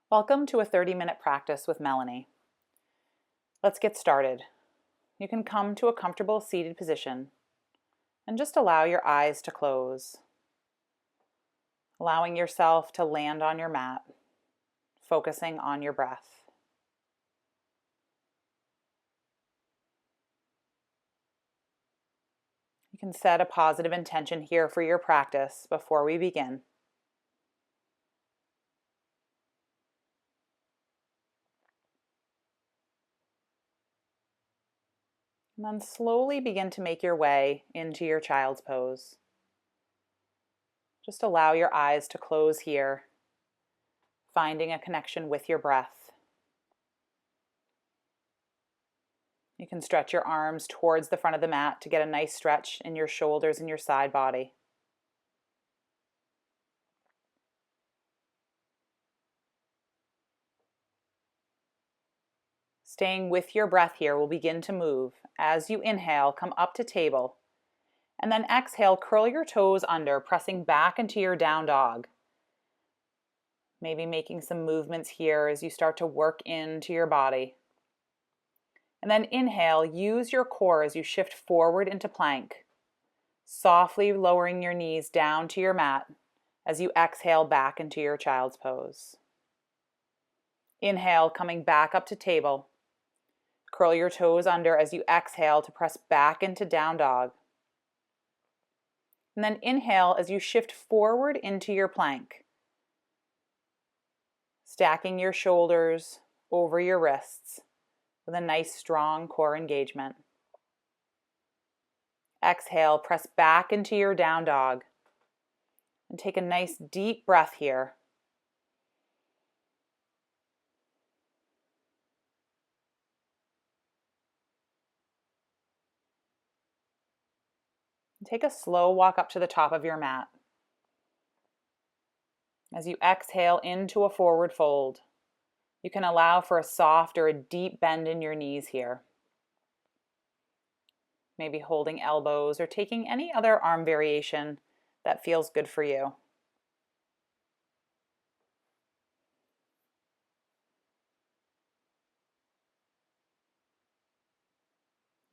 Welcome to a 30-minute practice with Melanie. Let's get started. You can come to a comfortable seated position and just allow your eyes to close, allowing yourself to land on your mat, focusing on your breath. You can set a positive intention here for your practice before we begin. And then slowly begin to make your way into your child's pose. Just allow your eyes to close here, finding a connection with your breath. You can stretch your arms towards the front of the mat to get a nice stretch in your shoulders and your side body. Staying with your breath here, we'll begin to move. As you inhale, come up to table. And then exhale, curl your toes under, pressing back into your down dog. Maybe making some movements here as you start to work into your body. And then inhale, use your core as you shift forward into plank, softly lowering your knees down to your mat as you exhale back into your child's pose. Inhale, coming back up to table. Curl your toes under as you exhale to press back into down dog. And then inhale as you shift forward into your plank, stacking your shoulders over your wrists with a nice strong core engagement. Exhale, press back into your down dog and take a nice deep breath here. Take a slow walk up to the top of your mat. As you exhale into a forward fold, you can allow for a soft or a deep bend in your knees here. Maybe holding elbows or taking any other arm variation that feels good for you.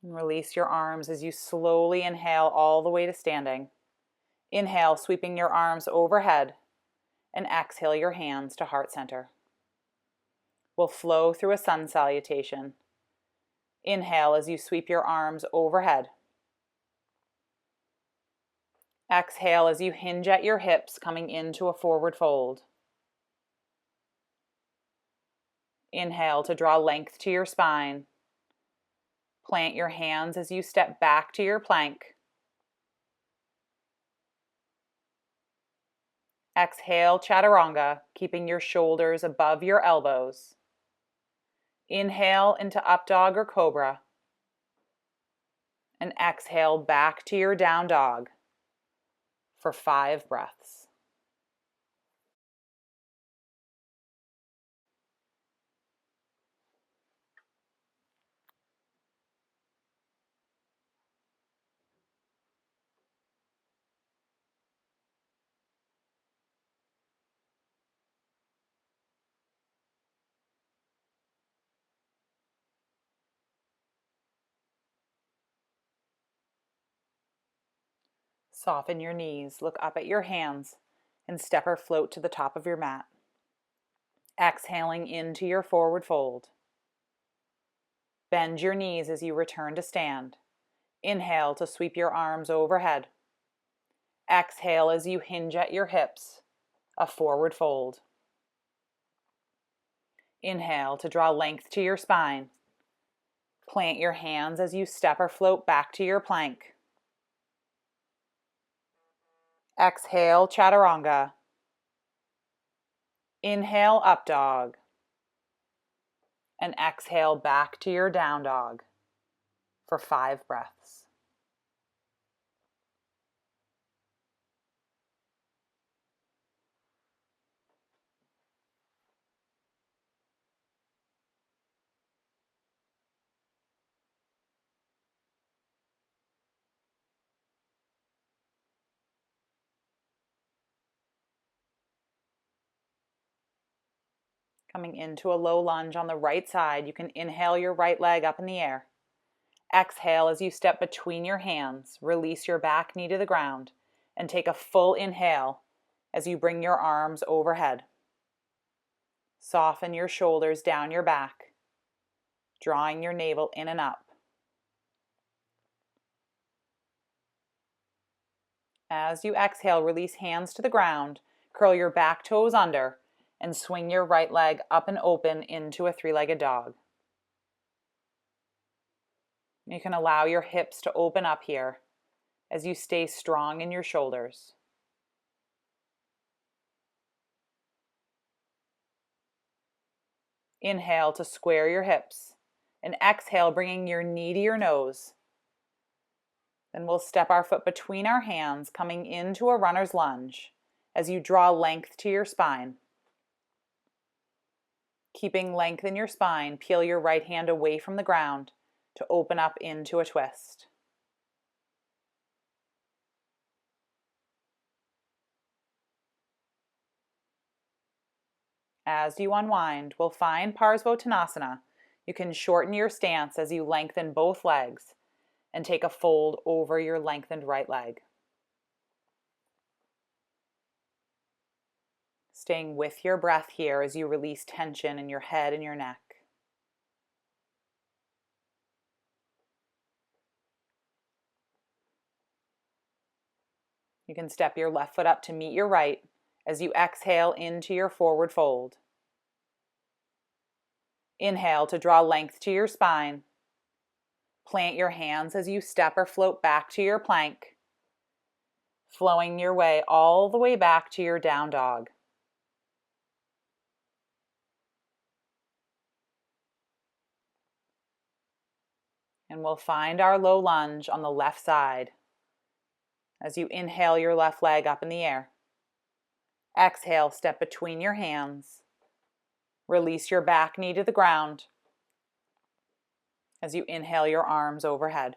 And release your arms as you slowly inhale all the way to standing. Inhale, sweeping your arms overhead, and exhale your hands to heart center. We'll flow through a sun salutation. Inhale as you sweep your arms overhead. Exhale as you hinge at your hips, coming into a forward fold. Inhale to draw length to your spine. Plant your hands as you step back to your plank. Exhale, chaturanga, keeping your shoulders above your elbows. Inhale into up dog or cobra. And exhale back to your down dog for 5 breaths. Soften your knees, look up at your hands, and step or float to the top of your mat. Exhaling into your forward fold. Bend your knees as you return to stand. Inhale to sweep your arms overhead. Exhale as you hinge at your hips, a forward fold. Inhale to draw length to your spine. Plant your hands as you step or float back to your plank. Exhale, chaturanga. Inhale, up dog. And exhale back to your down dog for 5 breaths. Coming into a low lunge on the right side, you can inhale your right leg up in the air. Exhale as you step between your hands. Release your back knee to the ground and take a full inhale as you bring your arms overhead. Soften your shoulders down your back, drawing your navel in and up. As you exhale, release hands to the ground, curl your back toes under, and swing your right leg up and open into a three-legged dog. You can allow your hips to open up here as you stay strong in your shoulders. Inhale to square your hips, and exhale, bringing your knee to your nose. Then we'll step our foot between our hands, coming into a runner's lunge as you draw length to your spine. Keeping length in your spine, peel your right hand away from the ground to open up into a twist. As you unwind, we'll find Parsvottanasana. You can shorten your stance as you lengthen both legs and take a fold over your lengthened right leg. Staying with your breath here as you release tension in your head and your neck. You can step your left foot up to meet your right as you exhale into your forward fold. Inhale to draw length to your spine. Plant your hands as you step or float back to your plank, flowing your way all the way back to your down dog. And we'll find our low lunge on the left side as you inhale your left leg up in the air. Exhale, step between your hands. Release your back knee to the ground as you inhale your arms overhead.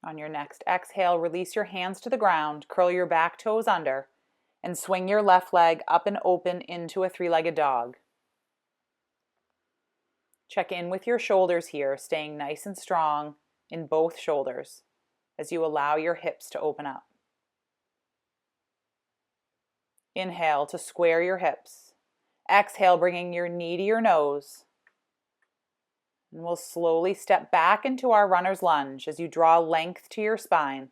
On your next exhale, release your hands to the ground, curl your back toes under, and swing your left leg up and open into a three-legged dog. Check in with your shoulders here, staying nice and strong in both shoulders as you allow your hips to open up. Inhale to square your hips. Exhale, bringing your knee to your nose. And we'll slowly step back into our runner's lunge as you draw length to your spine.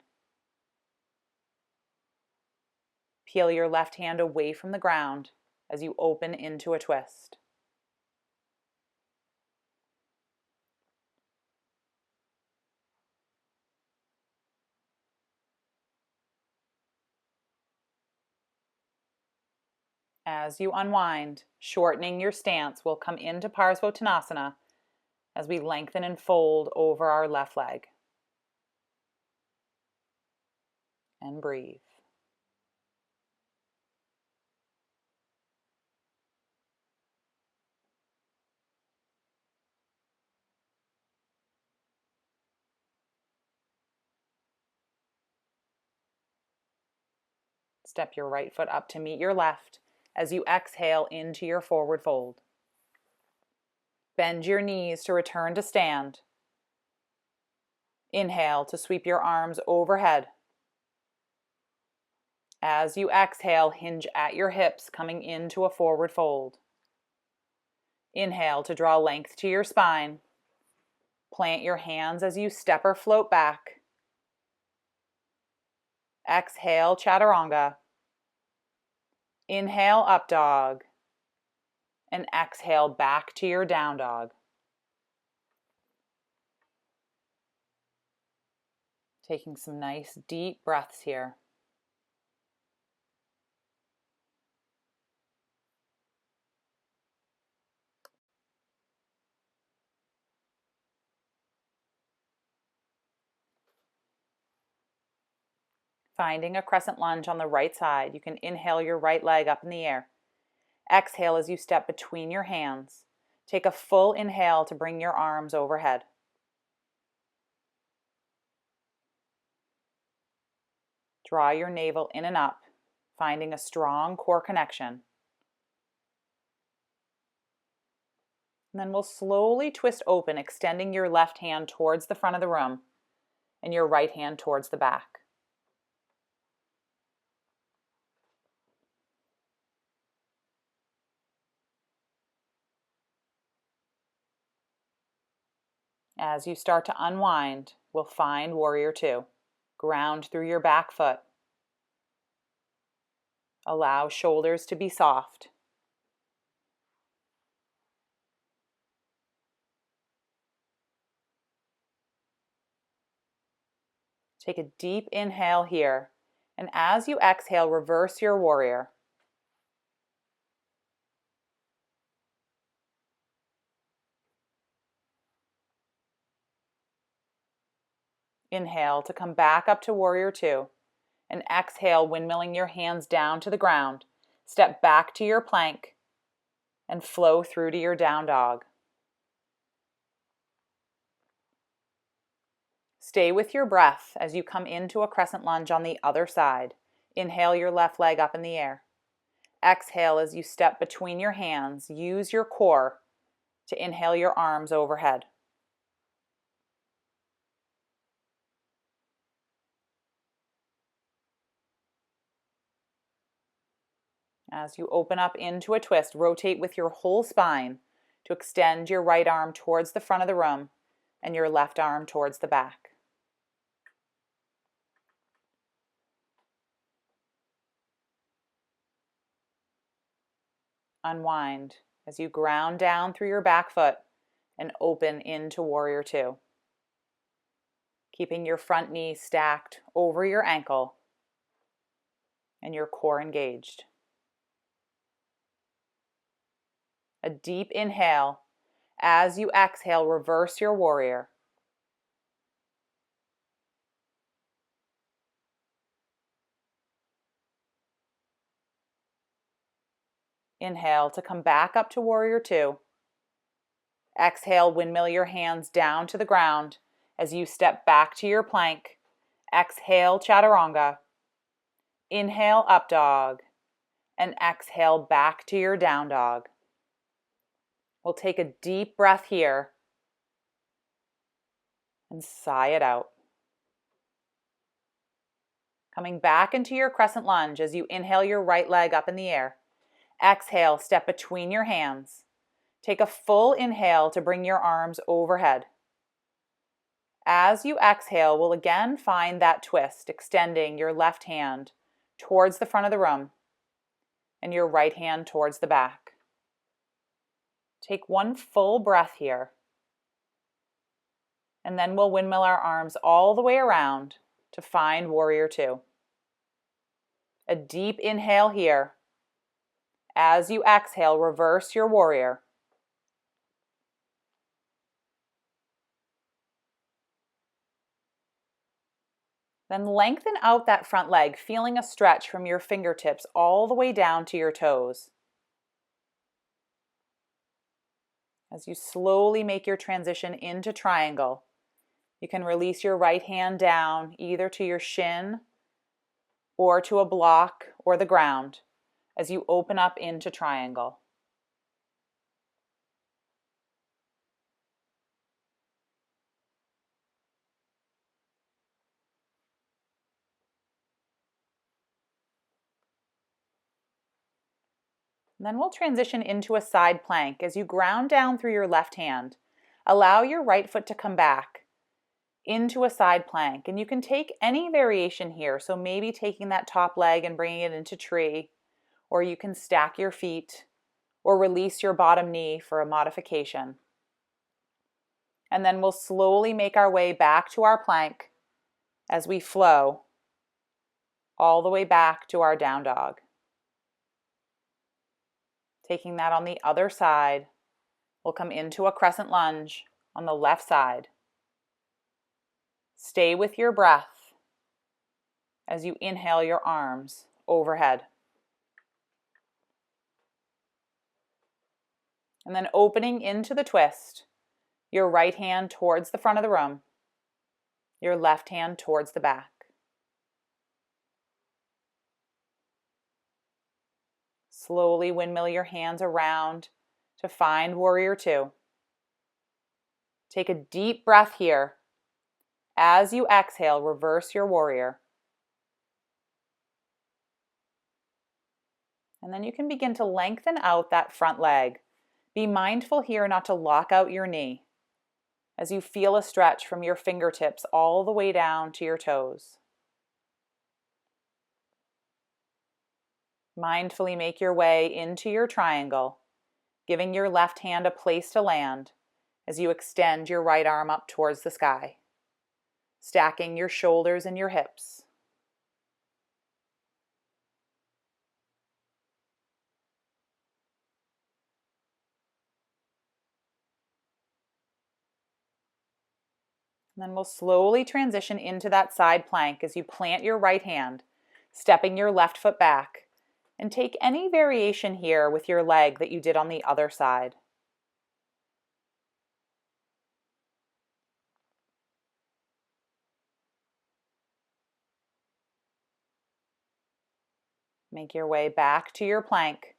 Peel your left hand away from the ground as you open into a twist. As you unwind, shortening your stance, we'll come into Parsvottanasana as we lengthen and fold over our left leg. And breathe. Step your right foot up to meet your left as you exhale into your forward fold. Bend your knees to return to stand. Inhale to sweep your arms overhead. As you exhale, hinge at your hips, coming into a forward fold. Inhale to draw length to your spine. Plant your hands as you step or float back. Exhale, chaturanga. Inhale, up dog. And exhale back to your down dog. Taking some nice deep breaths here. Finding a crescent lunge on the right side, you can inhale your right leg up in the air. Exhale as you step between your hands. Take a full inhale to bring your arms overhead. Draw your navel in and up, finding a strong core connection. And then we'll slowly twist open, extending your left hand towards the front of the room and your right hand towards the back. As you start to unwind, we'll find Warrior Two. Ground through your back foot. Allow shoulders to be soft. Take a deep inhale here, and as you exhale, reverse your warrior. Inhale to come back up to Warrior Two, and exhale, windmilling your hands down to the ground. Step back to your plank and flow through to your down dog. Stay with your breath as you come into a crescent lunge on the other side. Inhale your left leg up in the air. Exhale as you step between your hands. Use your core to inhale your arms overhead. As you open up into a twist, rotate with your whole spine to extend your right arm towards the front of the room and your left arm towards the back. Unwind as you ground down through your back foot and open into Warrior Two. Keeping your front knee stacked over your ankle and your core engaged. A deep inhale. As you exhale, reverse your warrior. Inhale to come back up to Warrior Two. Exhale, windmill your hands down to the ground as you step back to your plank. Exhale, Chaturanga. Inhale, Up Dog. And exhale, back to your Down Dog. We'll take a deep breath here and sigh it out. Coming back into your crescent lunge as you inhale your right leg up in the air. Exhale, step between your hands. Take a full inhale to bring your arms overhead. As you exhale, we'll again find that twist, extending your left hand towards the front of the room and your right hand towards the back. Take one full breath here. And then we'll windmill our arms all the way around to find Warrior Two. A deep inhale here. As you exhale, reverse your warrior. Then lengthen out that front leg, feeling a stretch from your fingertips all the way down to your toes. As you slowly make your transition into triangle, you can release your right hand down either to your shin or to a block or the ground as you open up into triangle. And then we'll transition into a side plank as you ground down through your left hand. Allow your right foot to come back into a side plank, and you can take any variation here. So maybe taking that top leg and bringing it into tree, or you can stack your feet or release your bottom knee for a modification. And then we'll slowly make our way back to our plank as we flow all the way back to our down dog. Taking that on the other side, we'll come into a crescent lunge on the left side. Stay with your breath as you inhale your arms overhead. And then opening into the twist, your right hand towards the front of the room, your left hand towards the back. Slowly windmill your hands around to find warrior two. Take a deep breath here. As you exhale, reverse your warrior. And then you can begin to lengthen out that front leg. Be mindful here not to lock out your knee as you feel a stretch from your fingertips all the way down to your toes. Mindfully make your way into your triangle, giving your left hand a place to land as you extend your right arm up towards the sky, stacking your shoulders and your hips. And then we'll slowly transition into that side plank as you plant your right hand, stepping your left foot back, and take any variation here with your leg that you did on the other side. Make your way back to your plank,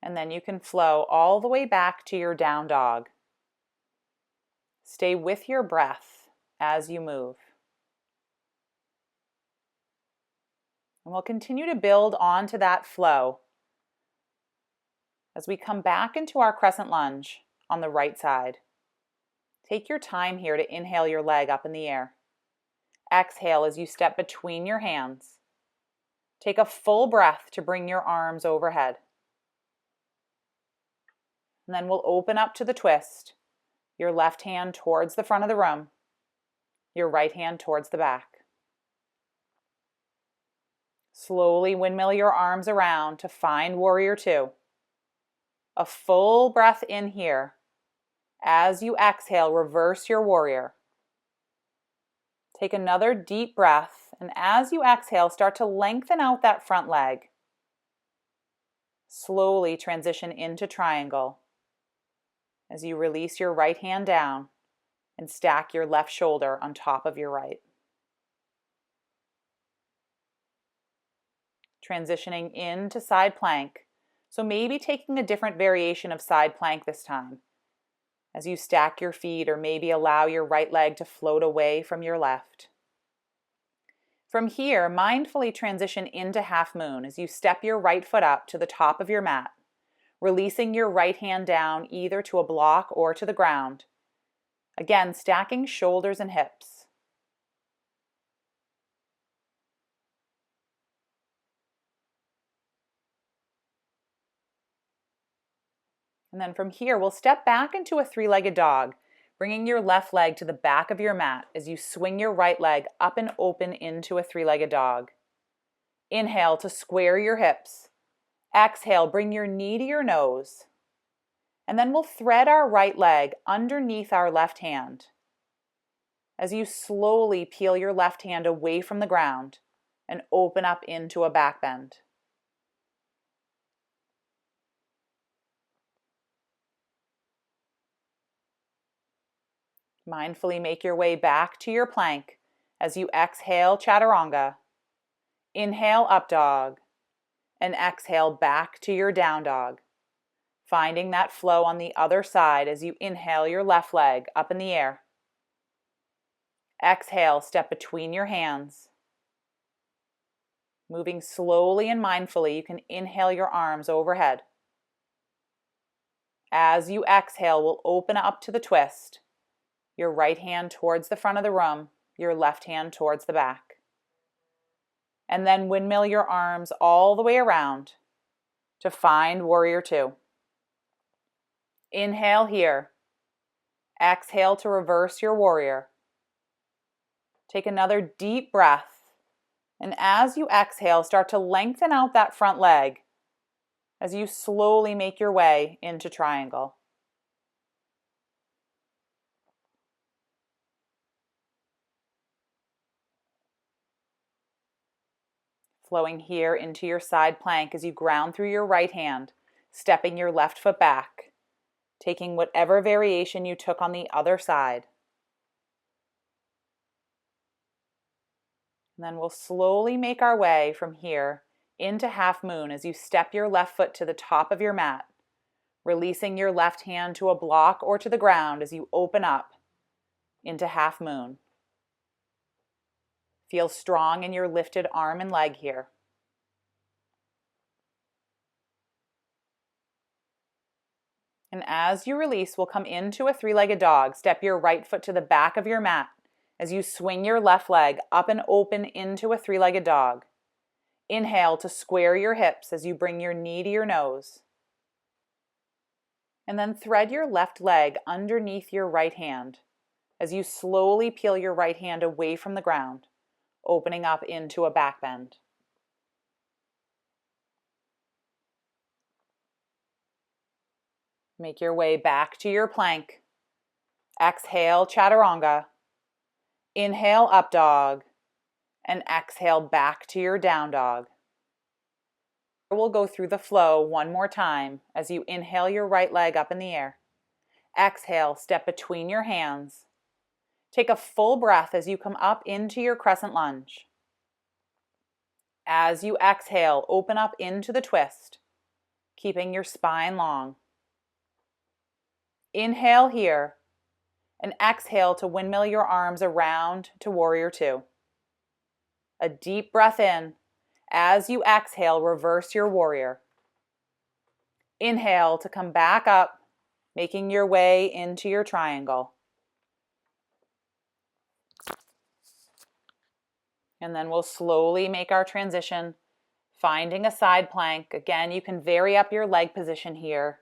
and then you can flow all the way back to your down dog. Stay with your breath as you move. And we'll continue to build onto that flow as we come back into our crescent lunge on the right side. Take your time here to inhale your leg up in the air. Exhale as you step between your hands. Take a full breath to bring your arms overhead. And then we'll open up to the twist. Your left hand towards the front of the room, your right hand towards the back. Slowly windmill your arms around to find warrior two. A full breath in here. As you exhale, reverse your warrior. Take another deep breath, and as you exhale, start to lengthen out that front leg. Slowly transition into triangle as you release your right hand down and stack your left shoulder on top of your right. Transitioning into side plank. So maybe taking a different variation of side plank this time as you stack your feet, or maybe allow your right leg to float away from your left. From here, mindfully transition into half moon as you step your right foot up to the top of your mat, releasing your right hand down either to a block or to the ground. Again, stacking shoulders and hips. And then from here, we'll step back into a three-legged dog, bringing your left leg to the back of your mat as you swing your right leg up and open into a three-legged dog. Inhale to square your hips. Exhale, bring your knee to your nose. And then we'll thread our right leg underneath our left hand as you slowly peel your left hand away from the ground and open up into a back bend. Mindfully make your way back to your plank as you exhale chaturanga, inhale up dog, and exhale back to your down dog. Finding that flow on the other side as you inhale your left leg up in the air. Exhale, step between your hands. Moving slowly and mindfully, you can inhale your arms overhead. As you exhale, we'll open up to the twist. Your right hand towards the front of the room, your left hand towards the back. And then windmill your arms all the way around to find warrior two. Inhale here. Exhale to reverse your warrior. Take another deep breath. And as you exhale, start to lengthen out that front leg as you slowly make your way into triangle. Flowing here into your side plank as you ground through your right hand, stepping your left foot back, taking whatever variation you took on the other side. And then we'll slowly make our way from here into half moon as you step your left foot to the top of your mat, releasing your left hand to a block or to the ground as you open up into half moon. Feel strong in your lifted arm and leg here. And as you release, we'll come into a three-legged dog. Step your right foot to the back of your mat as you swing your left leg up and open into a three-legged dog. Inhale to square your hips as you bring your knee to your nose. And then thread your left leg underneath your right hand as you slowly peel your right hand away from the ground, opening up into a back bend. Make your way back to your plank. Exhale, chaturanga. Inhale, up dog. And exhale back to your down dog. We'll go through the flow one more time as you inhale your right leg up in the air. Exhale, step between your hands. Take a full breath as you come up into your crescent lunge. As you exhale, open up into the twist, keeping your spine long. Inhale here, and exhale to windmill your arms around to warrior two. A deep breath in. As you exhale, reverse your warrior. Inhale to come back up, making your way into your triangle. And then we'll slowly make our transition, finding a side plank. Again, you can vary up your leg position here.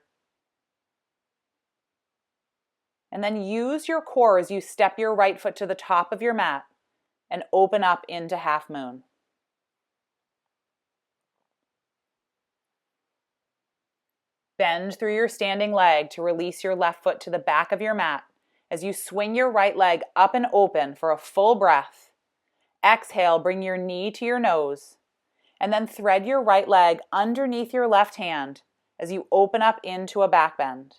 And then use your core as you step your right foot to the top of your mat and open up into half moon. Bend through your standing leg to release your left foot to the back of your mat as you swing your right leg up and open for a full breath. Exhale, bring your knee to your nose, and then thread your right leg underneath your left hand as you open up into a back bend.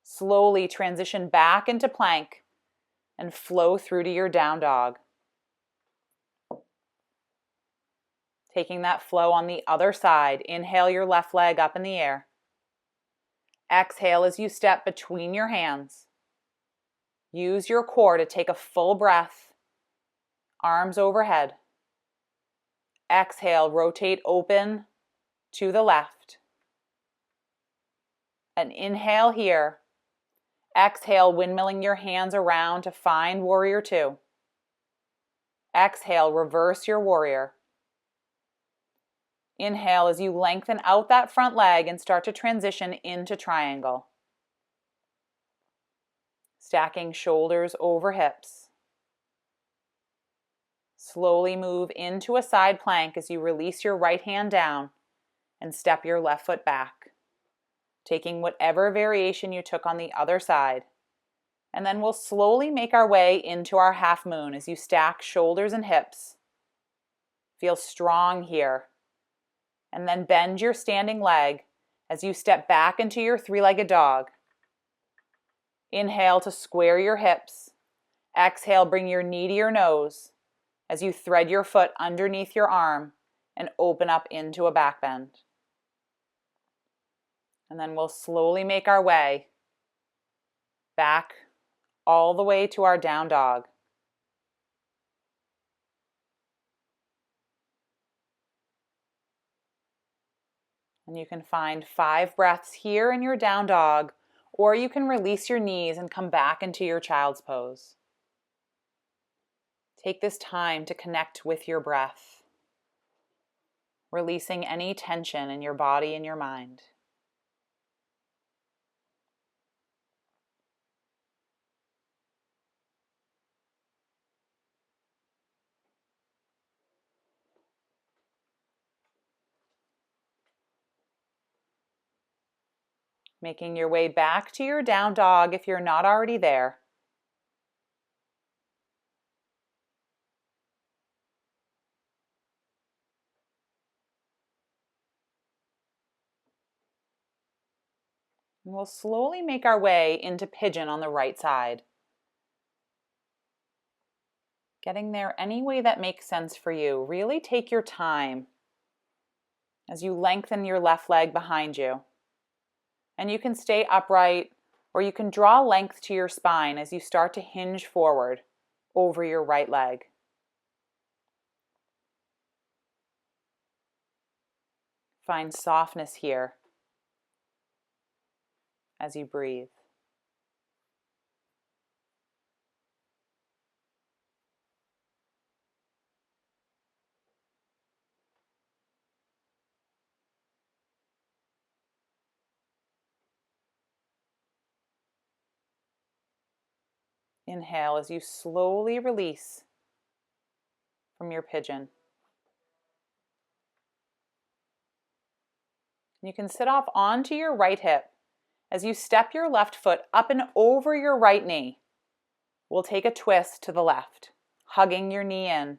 Slowly transition back into plank and flow through to your down dog. Taking that flow on the other side, inhale your left leg up in the air. Exhale as you step between your hands. Use your core to take a full breath. Arms overhead. Exhale, rotate open to the left. And inhale here. Exhale, windmilling your hands around to find warrior two. Exhale, reverse your warrior. Inhale as you lengthen out that front leg and start to transition into triangle. Stacking shoulders over hips. Slowly move into a side plank as you release your right hand down and step your left foot back, taking whatever variation you took on the other side. And then we'll slowly make our way into our half moon as you stack shoulders and hips. Feel strong here. And then bend your standing leg as you step back into your three-legged dog. Inhale to square your hips. Exhale, bring your knee to your nose as you thread your foot underneath your arm and open up into a back bend. And then we'll slowly make our way back all the way to our down dog. And you can find 5 breaths here in your down dog, or you can release your knees and come back into your child's pose. Take this time to connect with your breath, releasing any tension in your body and your mind. Making your way back to your down dog if you're not already there. And we'll slowly make our way into pigeon on the right side. Getting there any way that makes sense for you. Really take your time as you lengthen your left leg behind you. And you can stay upright, or you can draw length to your spine as you start to hinge forward over your right leg. Find softness here as you breathe. Inhale as you slowly release from your pigeon. You can sit off onto your right hip as you step your left foot up and over your right knee. We'll take a twist to the left, hugging your knee in.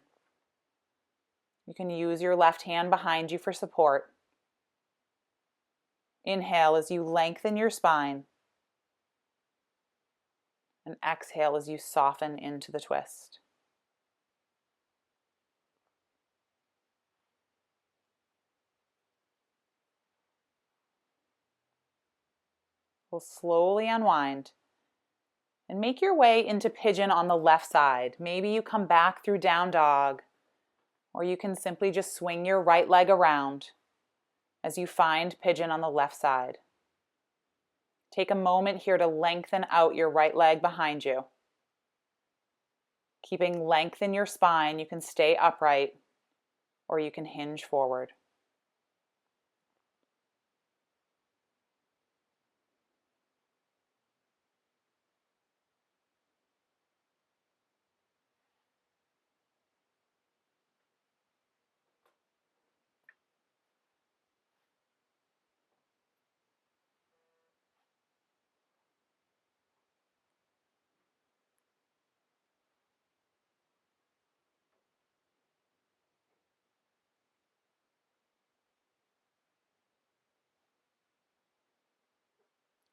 You can use your left hand behind you for support. Inhale as you lengthen your spine. And exhale as you soften into the twist. We'll slowly unwind and make your way into pigeon on the left side. Maybe you come back through down dog, or you can simply just swing your right leg around as you find pigeon on the left side. Take a moment here to lengthen out your right leg behind you. Keeping length in your spine, you can stay upright or you can hinge forward.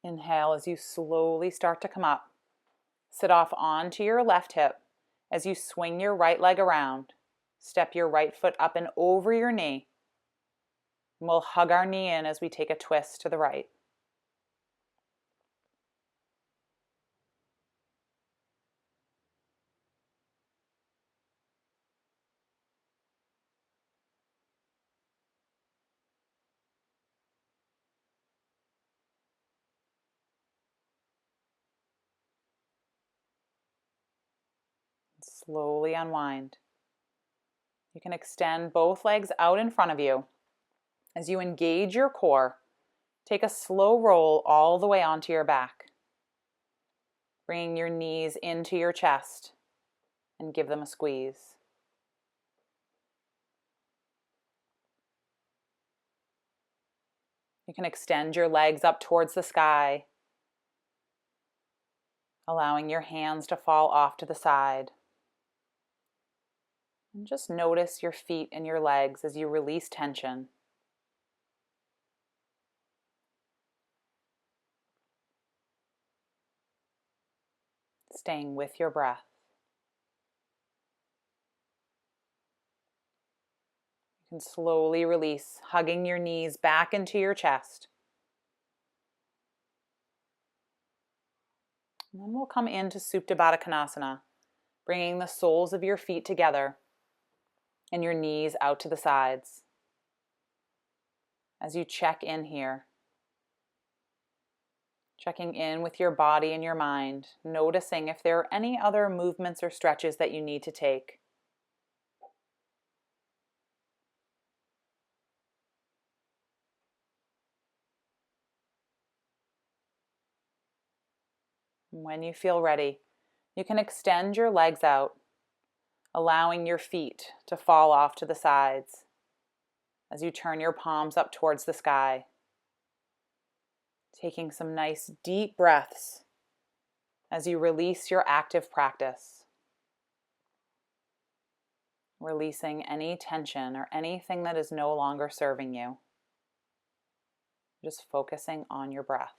Inhale as you slowly start to come up. Sit off onto your left hip as you swing your right leg around. Step your right foot up and over your knee. And we'll hug our knee in as we take a twist to the right. Slowly unwind. You can extend both legs out in front of you. As you engage your core, take a slow roll all the way onto your back. Bringing your knees into your chest and give them a squeeze. You can extend your legs up towards the sky, allowing your hands to fall off to the side. And just notice your feet and your legs as you release tension. Staying with your breath. You can slowly release, hugging your knees back into your chest. And then we'll come into Supta Baddha Konasana, bringing the soles of your feet together and your knees out to the sides. As you check in here, checking in with your body and your mind, noticing if there are any other movements or stretches that you need to take. When you feel ready, you can extend your legs out, allowing your feet to fall off to the sides as you turn your palms up towards the sky. Taking some nice deep breaths as you release your active practice. Releasing any tension or anything that is no longer serving you. Just focusing on your breath.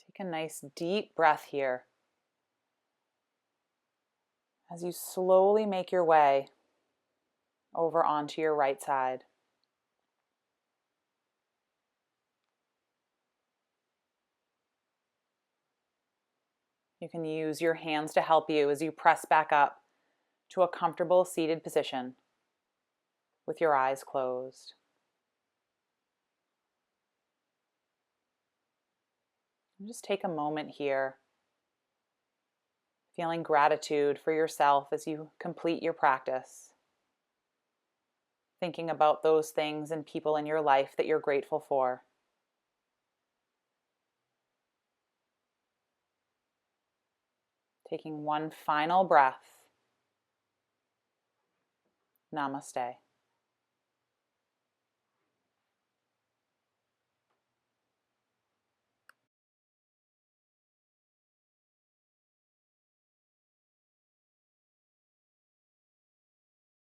Take a nice deep breath here as you slowly make your way over onto your right side. You can use your hands to help you as you press back up to a comfortable seated position with your eyes closed. And just take a moment here, feeling gratitude for yourself as you complete your practice. Thinking about those things and people in your life that you're grateful for. Taking one final breath. Namaste.